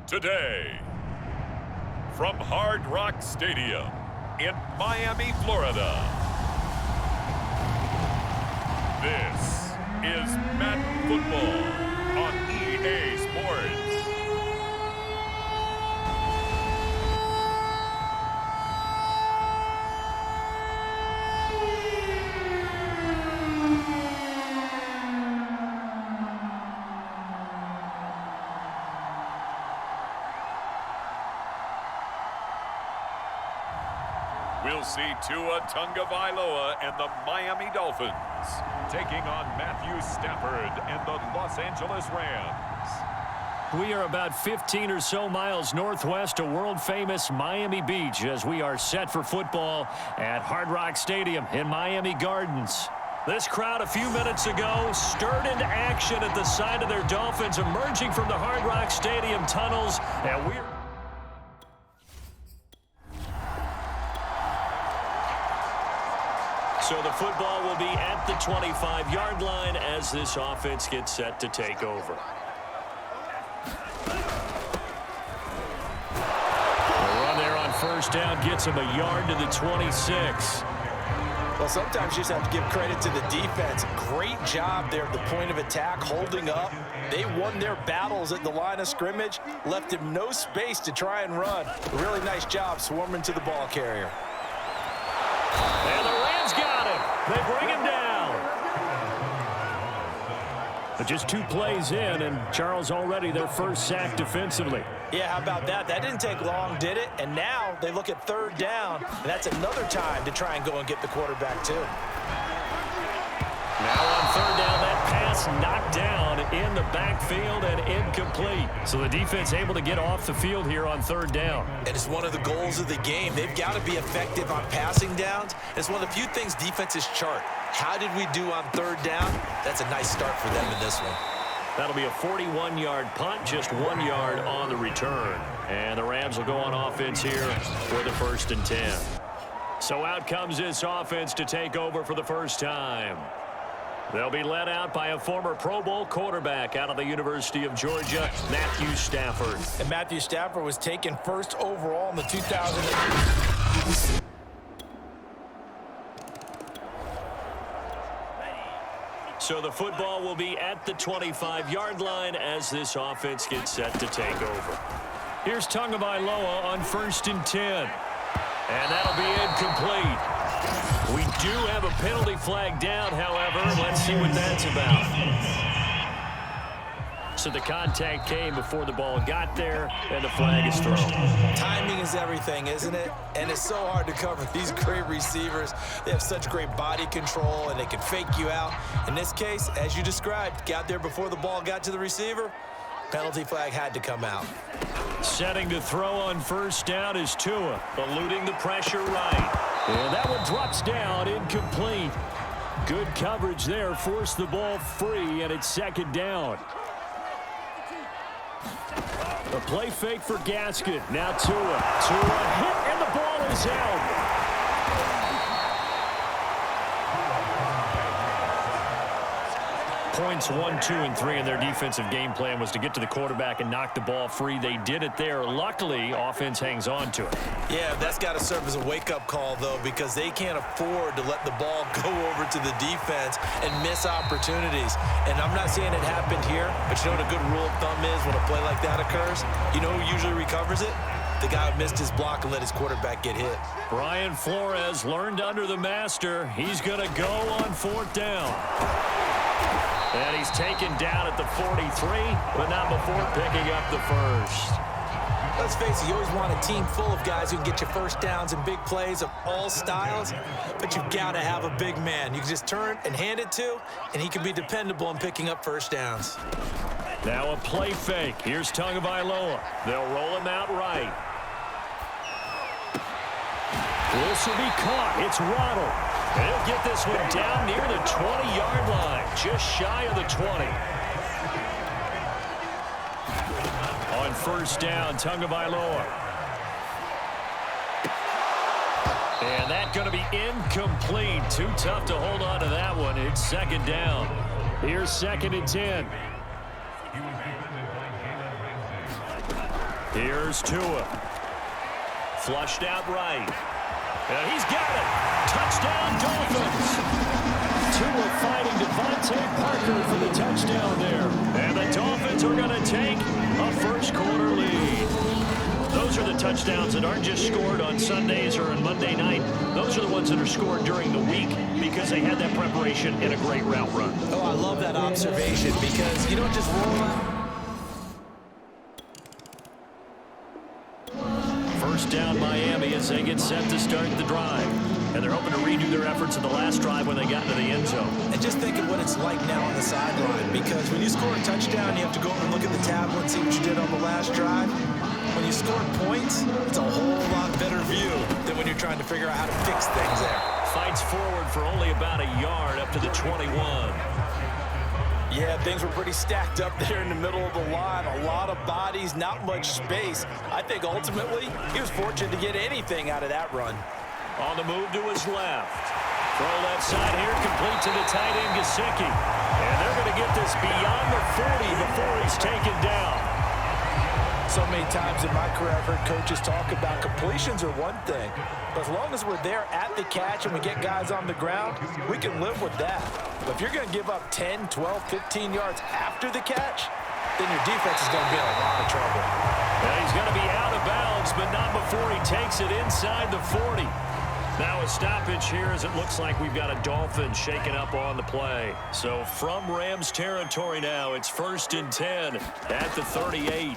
Today, from Hard Rock Stadium in Miami, Florida, this is Madden Football on EA Sports. We'll see Tua Tagovailoa and the Miami Dolphins taking on Matthew Stafford and the Los Angeles Rams. We are about 15 or so miles northwest of world-famous Miami Beach as we are set for football at Hard Rock Stadium in Miami Gardens. This crowd a few minutes ago stirred into action at the side of their Dolphins emerging from the Hard Rock Stadium tunnels, and we're... So the football will be at the 25-yard line as this offense gets set to take over. The run there on first down gets him a yard to the 26. Well, sometimes you just have to give credit to the defense. Great job there at the point of attack, holding up. They won their battles at the line of scrimmage, left him no space to try and run. A really nice job swarming to the ball carrier. And the Rams got him. They bring him down. But just 2 plays in, and Charles already their first sack defensively. Yeah, how about that? That didn't take long, did it? And now they look at third down, and that's another time to try and go and get the quarterback too. Now on third down, that pass knocked down in the backfield and incomplete. So the defense able to get off the field here on third down. And it's one of the goals of the game. They've got to be effective on passing downs. It's one of the few things defenses chart. How did we do on third down? That's a nice start for them in this one. That'll be a 41-yard punt, just 1 yard on the return. And the Rams will go on offense here for the 1st and 10. So out comes this offense to take over for the first time. They'll be led out by a former Pro Bowl quarterback out of the University of Georgia, Matthew Stafford. And Matthew Stafford was taken first overall in the 2008. So the football will be at the 25-yard line as this offense gets set to take over. Here's Tagovailoa on 1st and 10. And that'll be incomplete. We do have a penalty flag down, however. Let's see what that's about. So the contact came before the ball got there, and the flag is thrown. Timing is everything, isn't it? And it's so hard to cover these great receivers. They have such great body control, and they can fake you out. In this case, as you described, got there before the ball got to the receiver. Penalty flag had to come out. Setting to throw on first down is Tua, eluding the pressure right. And that one drops down, incomplete. Good coverage there, forced the ball free, and it's 2nd down. A play fake for Gaskin. Now Tua. Tua hit, and the ball is out. Points 1, 2, and 3 in their defensive game plan was to get to the quarterback and knock the ball free. They did it there. Luckily, offense hangs on to it. Yeah, that's got to serve as a wake-up call, though, because they can't afford to let the ball go over to the defense and miss opportunities. And I'm not saying it happened here, but you know what a good rule of thumb is when a play like that occurs? You know who usually recovers it? The guy who missed his block and let his quarterback get hit. Brian Flores learned under the master. He's going to go on 4th down. And he's taken down at the 43, but not before picking up the first. Let's face it, you always want a team full of guys who can get you first downs and big plays of all styles, but you've got to have a big man you can just turn and hand it to, and he can be dependable in picking up first downs. Now a play fake. Here's Tagovailoa. They'll roll him out right. This will be caught. It's Waddle. And he'll get this one down near the 20-yard line, just shy of the 20. On first down, Tagovailoa. And that's going to be incomplete. Too tough to hold on to that one. It's second down. Here's 2nd and 10. Here's Tua. Flushed out right. And he's got it. Touchdown, Dolphins. Tua fighting Devontae Parker for the touchdown there. And the Dolphins are going to take a first-quarter lead. Those are the touchdowns that aren't just scored on Sundays or on Monday night. Those are the ones that are scored during the week because they had that preparation and a great route run. Oh, I love that observation because you don't just roll out. First down, Miami, as they get set to start the drive. And they're hoping to redo their efforts in the last drive when they got into the end zone. And just think of what it's like now on the sideline, because when you score a touchdown, you have to go over and look at the tablet and see what you did on the last drive. When you score points, it's a whole lot better view than when you're trying to figure out how to fix things there. Fights forward for only about a yard up to the 21. Yeah, things were pretty stacked up there in the middle of the line. A lot of bodies, not much space. I think ultimately he was fortunate to get anything out of that run. On the move to his left. Throw left side here, complete to the tight end, Gesicki. And they're going to get this beyond the 40 before he's taken down. So many times in my career, I've heard coaches talk about completions are one thing. But as long as we're there at the catch and we get guys on the ground, we can live with that. But if you're going to give up 10, 12, 15 yards after the catch, then your defense is going to be in a lot of trouble. And he's going to be out of bounds, but not before he takes it inside the 40. Now a stoppage here as it looks like we've got a Dolphin shaking up on the play. So from Rams territory now, it's 1st and 10 at the 38.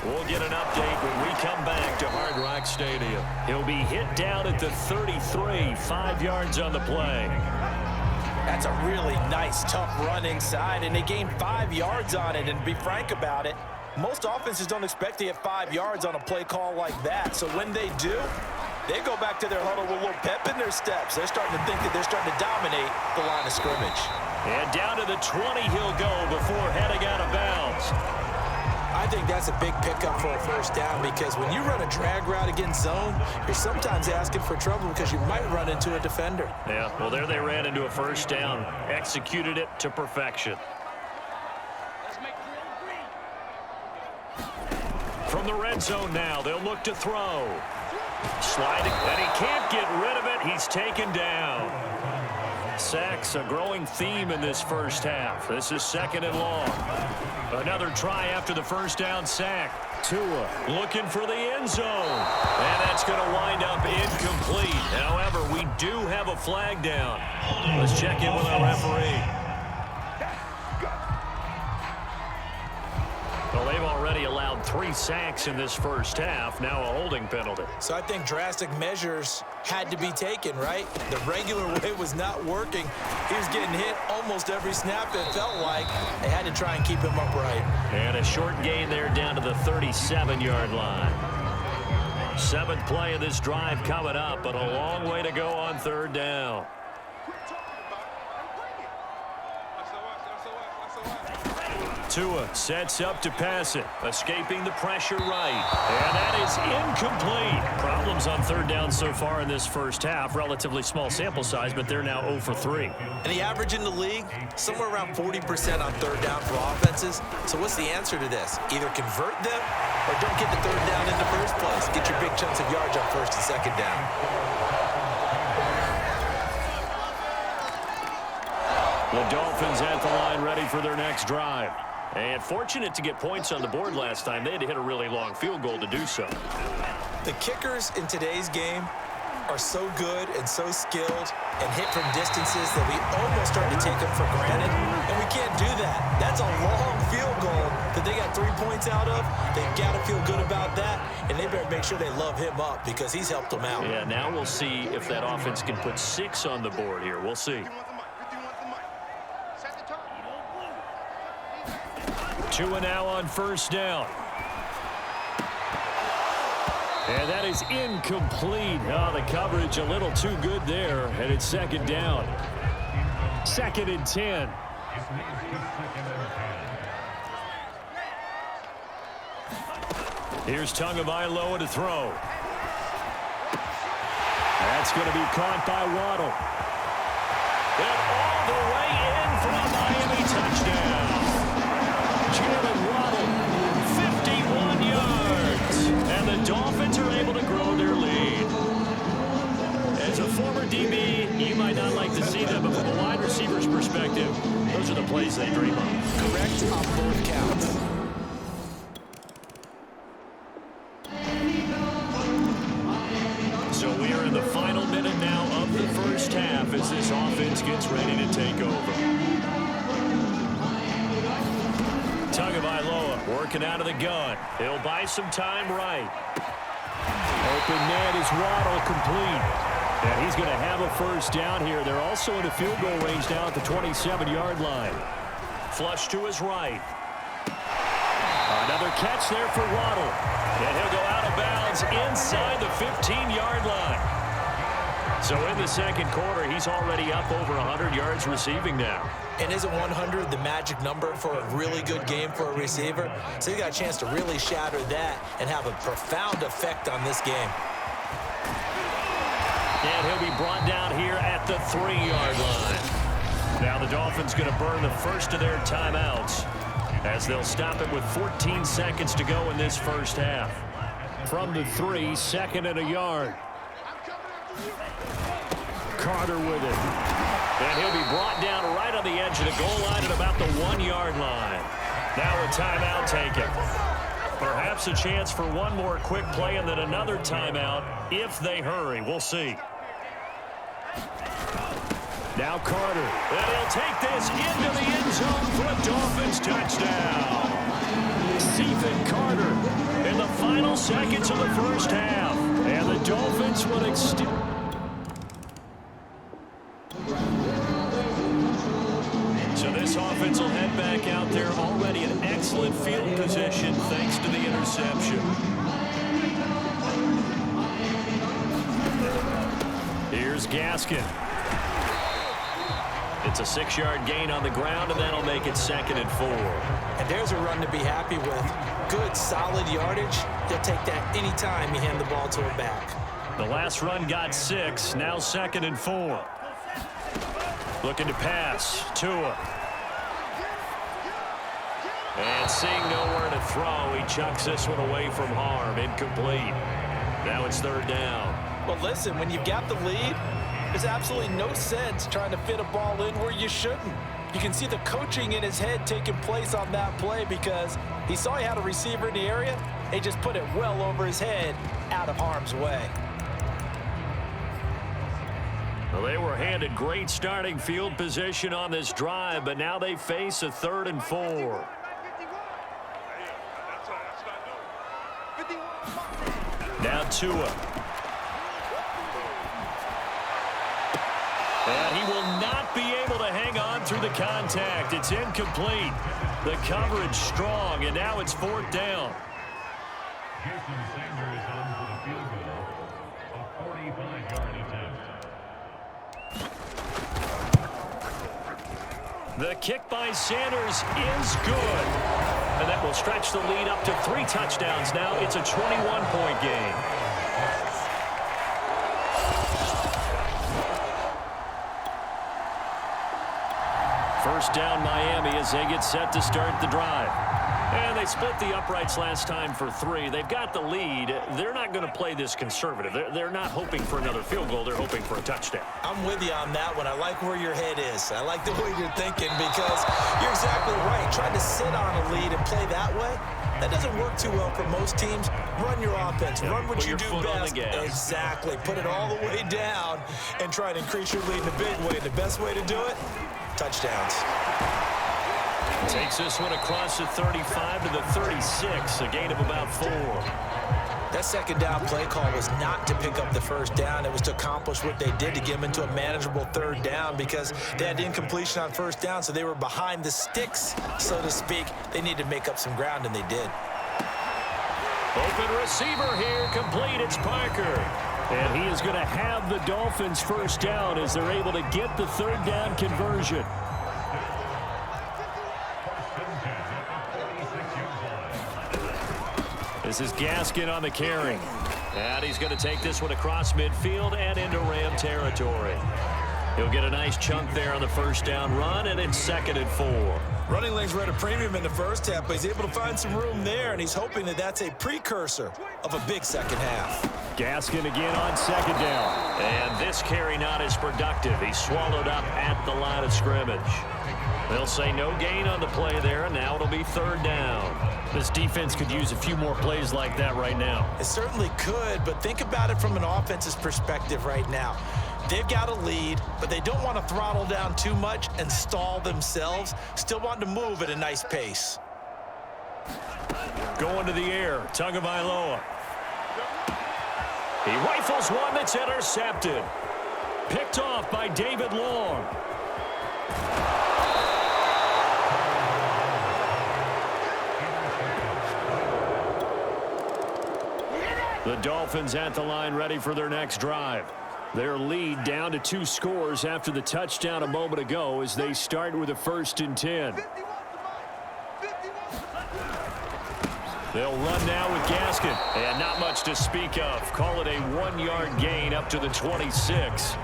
We'll get an update when we come back to Hard Rock Stadium. He'll be hit down at the 33, 5 yards on the play. That's a really nice, tough run inside, and they gained 5 yards on it. And to be frank about it, most offenses don't expect to get 5 yards on a play call like that. So when they do, they go back to their huddle with a little pep in their steps. They're starting to think that they're starting to dominate the line of scrimmage. And down to the 20 he'll go before heading out of bounds. I think that's a big pickup for a first down because when you run a drag route against zone, you're sometimes asking for trouble because you might run into a defender. Yeah, well, there they ran into a first down. Executed it to perfection. From the red zone now, they'll look to throw. Sliding, and he can't get rid of it. He's taken down. Sacks, a growing theme in this first half. This is 2nd and long. Another try after the first down sack. Tua looking for the end zone. And that's going to wind up incomplete. However, we do have a flag down. Let's check in with our referee. Well, they've already allowed 3 sacks in this first half. Now a holding penalty. So I think drastic measures had to be taken, right? The regular way was not working. He was getting hit almost every snap, it felt like. They had to try and keep him upright. And a short gain there down to the 37-yard line. 7th play of this drive coming up, but a long way to go on 3rd down. Tua sets up to pass it, escaping the pressure right. And that is incomplete. Problems on 3rd down so far in this first half. Relatively small sample size, but they're now 0 for 3. And the average in the league, somewhere around 40% on 3rd down for offenses. So what's the answer to this? Either convert them or don't get the 3rd down in the first place. Get your big chunks of yards on 1st and 2nd down. The Dolphins at the line ready for their next drive. And fortunate to get points on the board last time. They had to hit a really long field goal to do so. The kickers in today's game are so good and so skilled and hit from distances that we almost start to take them for granted. And we can't do that. That's a long field goal that they got 3 points out of, they've got to feel good about that, and they better make sure they love him up because he's helped them out. Yeah, now we'll see if that offense can put 6 on the board here. We'll see. Tua now on first down. And that is incomplete. Oh, the coverage a little too good there, and it's second down. 2nd and 10. Here's Tagovailoa to throw. That's going to be caught by Waddle. And all the way in for a Miami touchdown. Jalen Waddle, 51 yards. And the Dolphins are able to grow their lead. As a former DB, you might not like to see them, but from a wide receiver's perspective, those are the plays they dream of. Correct on both counts. So we are in the final minute now of the first half as this offense gets ready to take over. Tagovailoa working out of the gun. He'll buy some time right. Open net is Waddle complete. And he's going to have a first down here. They're also in a field goal range now at the 27-yard line. Flush to his right. Another catch there for Waddle. And he'll go out of bounds inside the 15-yard line. So in the second quarter, he's already up over 100 yards receiving now. And isn't 100 the magic number for a really good game for a receiver? So you got a chance to really shatter that and have a profound effect on this game. And he'll be brought down here at the 3-yard line. Now the Dolphins going to burn the first of their timeouts as they'll stop it with 14 seconds to go in this first half. From the 3, 2nd and a yard. Carter with it. And he'll be brought down right on the edge of the goal line at about the 1-yard line. Now a timeout taken. Perhaps a chance for one more quick play and then another timeout if they hurry. We'll see. Now Carter. And he'll take this into the end zone for a Dolphins touchdown. Stephen Carter in the final seconds of the first half. And the Dolphins will extend. So this offense will head back out there already in excellent field position thanks to the interception. Here's Gaskin. It's a 6-yard gain on the ground, and that'll make it 2nd and 4. And there's a run to be happy with. Good, solid yardage. They'll take that anytime you hand the ball to a back. The last run got 6, now 2nd and 4. Looking to pass, Tua. And seeing nowhere to throw, he chucks this one away from harm, incomplete. Now it's 3rd down. Well, listen, when you've got the lead, there's absolutely no sense trying to fit a ball in where you shouldn't. You can see the coaching in his head taking place on that play because he saw he had a receiver in the area. He just put it well over his head out of harm's way. Well, they were handed great starting field position on this drive, but now they face a 3rd and 4. Now Tua. And he will not be able to hang on through the contact. It's incomplete. The coverage strong, and now it's 4th down. The kick by Sanders is good. And that will stretch the lead up to 3 touchdowns. Now it's a 21-point game. First down Miami as they get set to start the drive. And they split the uprights last time for 3. They've got the lead. They're not going to play this conservative. They're not hoping for another field goal. They're hoping for a touchdown. I'm with you on that one. I like where your head is. I like the way you're thinking because you're exactly right. Trying to sit on a lead and play that way, that doesn't work too well for most teams. Run your offense. Run what you do best. Exactly. Put it all the way down and try to increase your lead in a big way. The best way to do it, touchdowns. Takes this one across the 35 to the 36, a gain of about 4. That second down play call was not to pick up the first down. It was to accomplish what they did to get them into a manageable third down because they had incompletion on first down, so they were behind the sticks, so to speak. They needed to make up some ground, and they did. Open receiver here, complete. It's Parker. And he is going to have the Dolphins first down as they're able to get the third down conversion. This is Gaskin on the carry. And he's going to take this one across midfield and into Ram territory. He'll get a nice chunk there on the first down run, and it's 2nd and 4. Running lanes were at a premium in the first half, but he's able to find some room there, and he's hoping that that's a precursor of a big second half. Gaskin again on second down. And this carry not as productive. He's swallowed up at the line of scrimmage. They'll say no gain on the play there, and now it'll be third down. This defense could use a few more plays like that right now. It certainly could, but think about it from an offense's perspective right now. They've got a lead, but they don't want to throttle down too much and stall themselves. Still want to move at a nice pace. Going to the air, Tagovailoa. He rifles one that's intercepted. Picked off by David Long. The Dolphins at the line ready for their next drive. Their lead down to 2 scores after the touchdown a moment ago as they start with a 1st and 10. They'll run now with Gaskin. And not much to speak of. Call it a 1-yard gain up to the 26.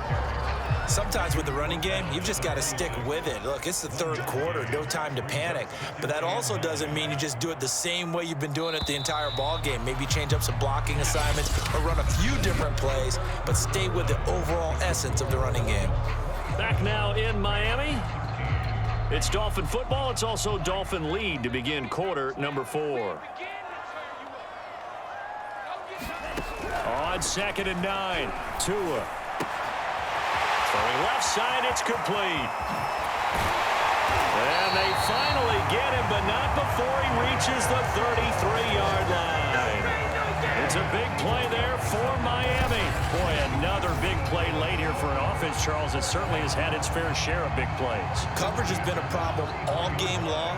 Sometimes with the running game, you've just got to stick with it. Look, it's the third quarter, no time to panic. But that also doesn't mean you just do it the same way you've been doing it the entire ball game. Maybe change up some blocking assignments or run a few different plays, but stay with the overall essence of the running game. Back now in Miami. It's Dolphin football. It's also Dolphin lead to begin quarter number 4. On 2nd and 9, Tua. Throwing left side, it's complete. And they finally get him, but not before he reaches the 33-yard line. It's a big play there for Miami. Boy, another big play late here for an offense, Charles, that certainly has had its fair share of big plays. Coverage has been a problem all game long,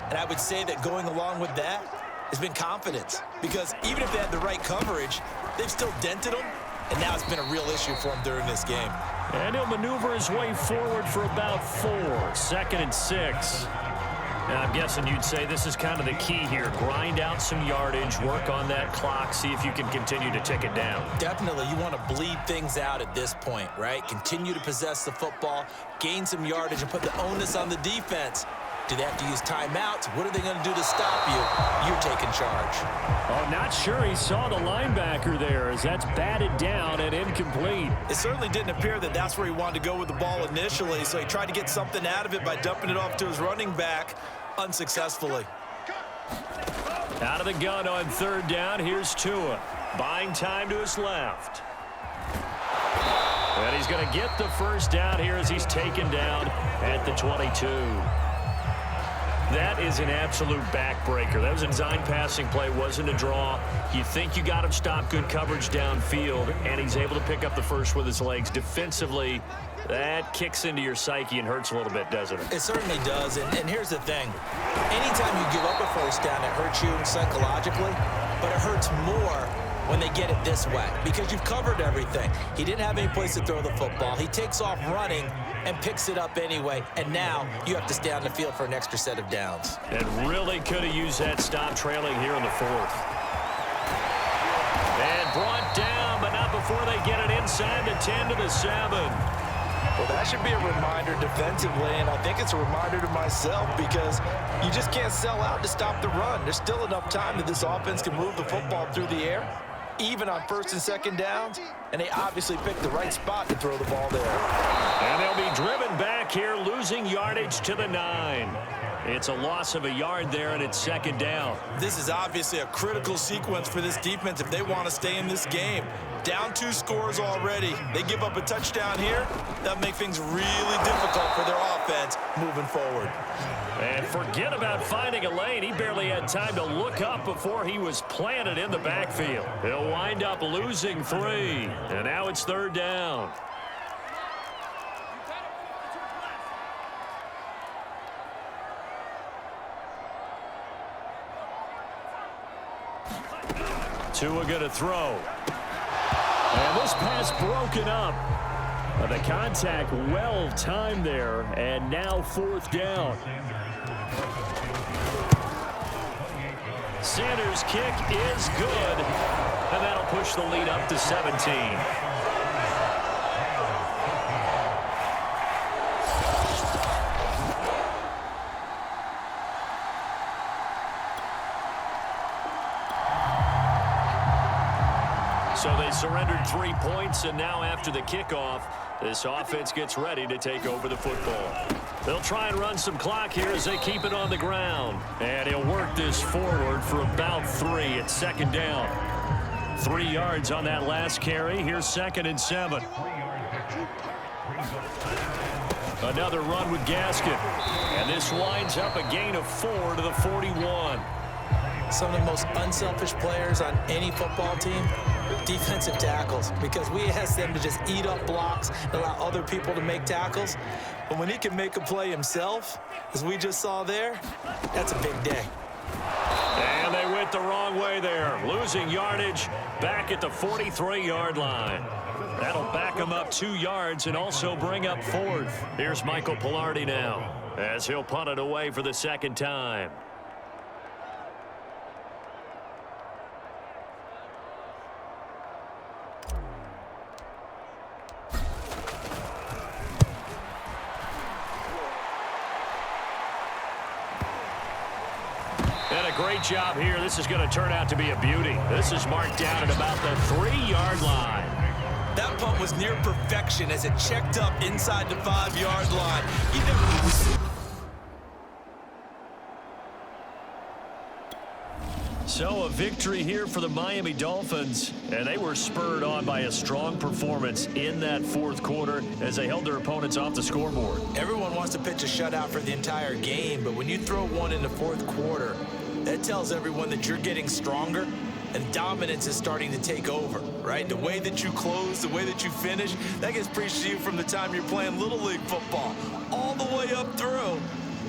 and I would say that going along with that has been confidence. Because even if they had the right coverage, they've still dented them, and now it's been a real issue for them during this game. And he'll maneuver his way forward for about 4. 2nd and 6. And I'm guessing you'd say this is kind of the key here. Grind out some yardage, work on that clock, see if you can continue to tick it down. Definitely, you want to bleed things out at this point, right? Continue to possess the football, gain some yardage, and put the onus on the defense. Do they have to use timeouts? What are they going to do to stop you? You're taking charge. Oh, not sure he saw the linebacker there as that's batted down and incomplete. It certainly didn't appear that that's where he wanted to go with the ball initially, so he tried to get something out of it by dumping it off to his running back unsuccessfully. Out of the gun on 3rd down, here's Tua. Buying time to his left. And he's going to get the first down here as he's taken down at the 22. That is an absolute backbreaker. That was a design passing play, wasn't a draw. You think you got him stopped, good coverage downfield, and he's able to pick up the first with his legs. Defensively, that kicks into your psyche and hurts a little bit, doesn't it? It certainly does, and here's the thing. Anytime you give up a first down, it hurts you psychologically, but it hurts more when they get it this way because you've covered everything. He didn't have any place to throw the football. He takes off running and picks it up anyway, and now you have to stay on the field for an extra set of downs. And really could have used that stop trailing here in the 4th. And brought down, but not before they get it inside the 10 to the 7. Well, that should be a reminder defensively, and I think it's a reminder to myself because you just can't sell out to stop the run. There's still enough time that this offense can move the football through the air, even on 1st and 2nd downs, and they obviously picked the right spot to throw the ball there. And they'll be driven back here, losing yardage to the 9. It's a loss of a yard there, and it's 2nd down. This is obviously a critical sequence for this defense if they want to stay in this game. Down 2 scores already. They give up a touchdown here. That'll make things really difficult for their offense moving forward. And forget about finding a lane. He barely had time to look up before he was planted in the backfield. He'll wind up losing 3. And now it's 3rd down. Tua going to throw. And this pass broken up. The contact well timed there, and now 4th down. Sanders' kick is good, and that'll push the lead up to 17. So they surrendered 3 points, and now after the kickoff, this offense gets ready to take over the football. They'll try and run some clock here as they keep it on the ground. And he'll work this forward for about 3 at 2nd down. 3 yards on that last carry. Here's 2nd and 7. Another run with Gaskin. And this winds up a gain of 4 to the 41. Some of the most unselfish players on any football team, defensive tackles, because we ask them to just eat up blocks and allow other people to make tackles. But when he can make a play himself, as we just saw there, that's a big day. And they went the wrong way there, losing yardage back at the 43-yard line. That'll back him up 2 yards and also bring up 4th. Here's Michael Pilardi now as he'll punt it away for the 2nd time. And a great job here. This is going to turn out to be a beauty. This is marked down at about the 3-yard line. That punt was near perfection as it checked up inside the 5-yard line. So a victory here for the Miami Dolphins, and they were spurred on by a strong performance in that 4th quarter as they held their opponents off the scoreboard. Everyone wants to pitch a shutout for the entire game, but when you throw one in the 4th quarter, that tells everyone that you're getting stronger and dominance is starting to take over, right? The way that you close, the way that you finish, that gets preached to you from the time you're playing Little League football all the way up through.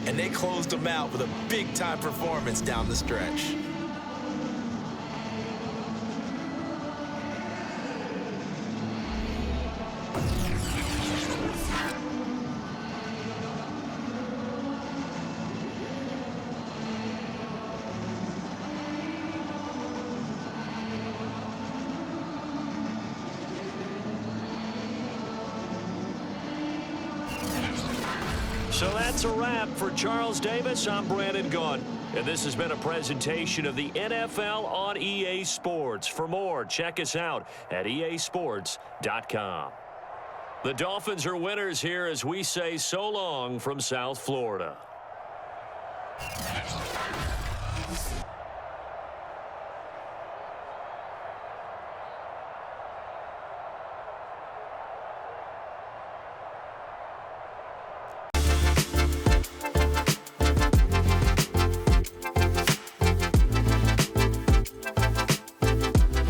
And they closed them out with a big-time performance down the stretch. So that's a wrap for Charles Davis. I'm Brandon Gaudin, and this has been a presentation of the NFL on EA Sports. For more, check us out at easports.com. The Dolphins are winners here as we say so long from South Florida.